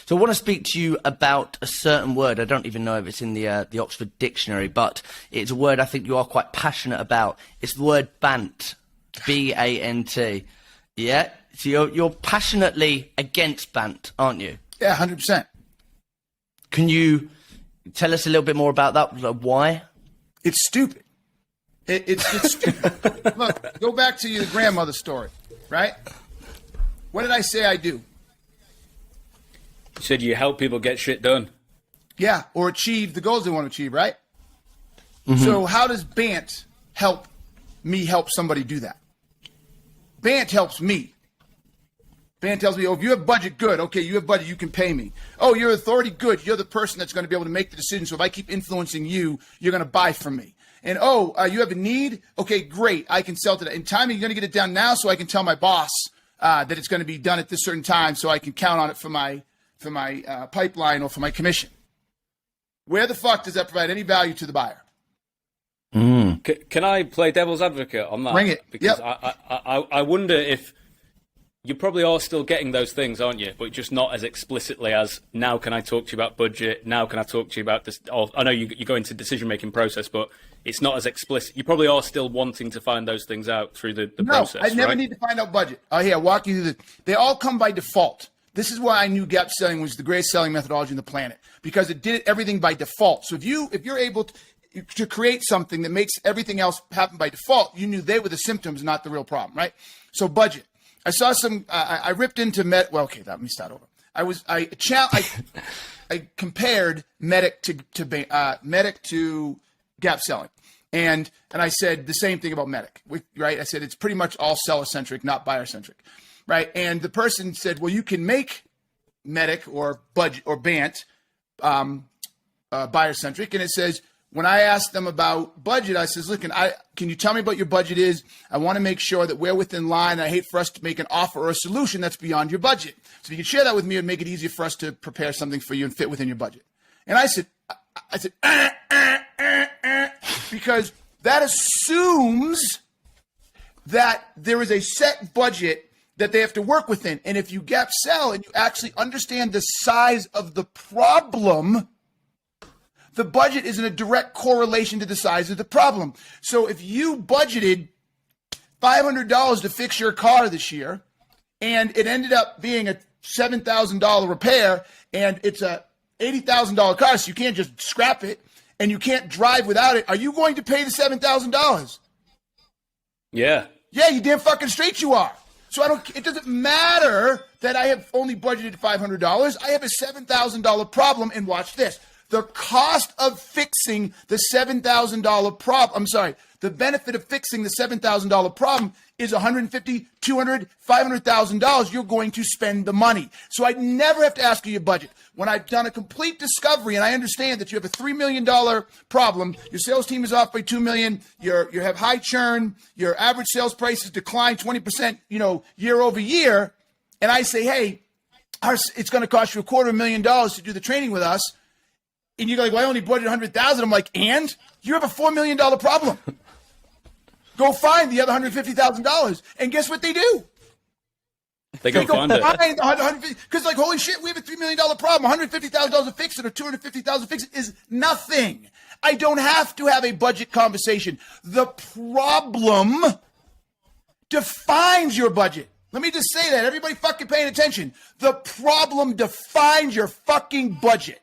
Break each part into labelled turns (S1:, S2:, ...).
S1: So I want to speak to you about a certain word. I don't even know if it's in the Oxford Dictionary, but it's a word I think you are quite passionate about. It's the word Bant, B-A-N-T. Yeah? So you're passionately against Bant, aren't you?
S2: Yeah, 100%.
S1: Can you tell us a little bit more about that? Like, why?
S2: It's stupid. It's stupid. Look, go back to your grandmother story, right? What did I say I do?
S3: You said you help people get shit done.
S2: Yeah, or achieve the goals they want to achieve, right? Mm-hmm. So how does Bant help me help somebody do that? Bant helps me. Bant tells me, oh, if you have budget, good. Okay, you have budget, you can pay me. Oh, you're authority, good. You're the person that's going to be able to make the decision. So if I keep influencing you, you're going to buy from me. And, you have a need? Okay, great. I can sell to that. In time, you're going to get it down now so I can tell my boss that it's going to be done at this certain time so I can count on it for my pipeline or for my commission. Where the fuck does that provide any value to the buyer?
S3: Can I play devil's advocate on that?
S2: Bring it.
S3: Because
S2: yep.
S3: I wonder if you probably are still getting those things, aren't you? But just not as explicitly as, now can I talk to you about budget? Now can I talk to you about this? I know you go into decision-making process, but it's not as explicit. You probably are still wanting to find those things out through the process,
S2: I never
S3: right?
S2: need to find out budget. Here, walk you through they all come by default. This is why I knew gap selling was the greatest selling methodology on the planet, because it did everything by default. So if you're able to create something that makes everything else happen by default, you knew they were the symptoms, not the real problem, right? So budget. I saw I ripped into let me start over. I compared Meddic to gap selling. And I said the same thing about Meddic, right? I said it's pretty much all seller-centric, not buyer-centric, right? And the person said, well, you can make Meddic or budget or Bant buyer-centric. And it says, when I asked them about budget, I says, look, can you tell me what your budget is? I want to make sure that we're within line. I hate for us to make an offer or a solution that's beyond your budget. So if you can share that with me and make it easier for us to prepare something for you and fit within your budget. And I said, because that assumes that there is a set budget that they have to work within. And if you gap sell and you actually understand the size of the problem, the budget is in a direct correlation to the size of the problem. So if you budgeted $500 to fix your car this year, and it ended up being a $7,000 repair, and it's a $80,000 car, so you can't just scrap it, and you can't drive without it, are you going to pay the $7,000?
S3: Yeah.
S2: Yeah, you damn fucking straight you are. So it doesn't matter that I have only budgeted $500. I have a $7,000 problem, and watch this. The cost of fixing the $7,000 problem, the benefit of fixing the $7,000 problem is $150,000, $200,000, $500,000. You're going to spend the money. So I never have to ask you your budget. When I've done a complete discovery and I understand that you have a $3 million problem, your sales team is off by $2 million, you have high churn, your average sales prices decline 20%, year over year, and I say, hey, it's going to cost you $250,000 to do the training with us. And you're like, well, I only budgeted $100,000. I'm like, and you have a $4 million problem. Go find the other $150,000. And guess what they do?
S3: They go find it.
S2: Because like, holy shit, we have a $3 million problem. $150,000 to fix it or $250,000 to fix it is nothing. I don't have to have a budget conversation. The problem defines your budget. Let me just say that. Everybody fucking paying attention. The problem defines your fucking budget.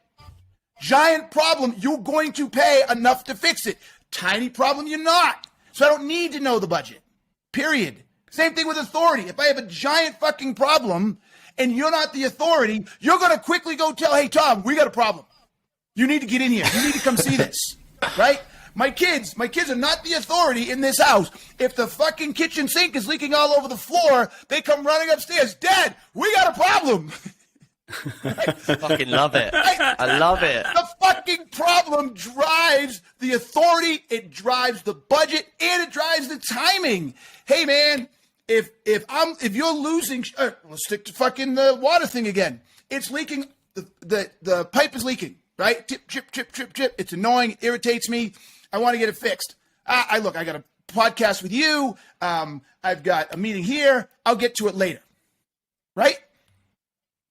S2: Giant problem, you're going to pay enough to fix it. Tiny problem, you're not. So I don't need to know the budget, period. Same thing with authority. If I have a giant fucking problem and you're not the authority, you're going to quickly go tell, hey, Tom, we got a problem. You need to get in here. You need to come see this, right? My kids are not the authority in this house. If the fucking kitchen sink is leaking all over the floor, they come running upstairs. Dad, we got a problem.
S1: Right? Fucking love it. Right? I love it.
S2: The fucking problem drives the authority, it drives the budget, and it drives the timing. Hey man, if you're losing, let's stick to fucking the water thing again. It's leaking. The pipe is leaking. Right? Tip, chip, chip, chip, chip. It's annoying. It irritates me. I want to get it fixed. I got a podcast with you. I've got a meeting here. I'll get to it later. Right?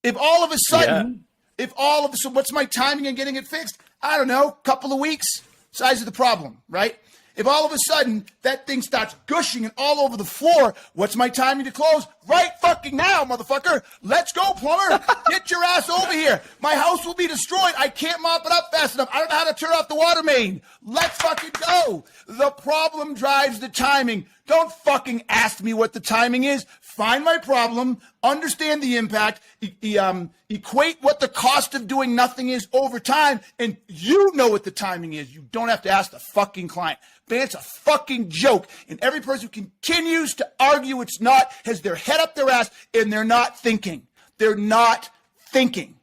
S2: If all of a sudden if all of a sudden, what's my timing in getting it fixed? I don't know, couple of weeks, size of the problem, right? If all of a sudden that thing starts gushing and all over the floor, what's my timing to close? Right fucking now, motherfucker. Let's go, plumber. Get your ass over here. My house will be destroyed. I can't mop it up fast enough. I don't know how to turn off the water main. Let's fucking go. The problem drives the timing. Don't fucking ask me what the timing is. Find my problem, understand the impact, equate what the cost of doing nothing is over time, and you know what the timing is. You don't have to ask the fucking client. Bant's a fucking joke. And every person who continues to argue it's not has their head up their ass and they're not thinking. They're not thinking.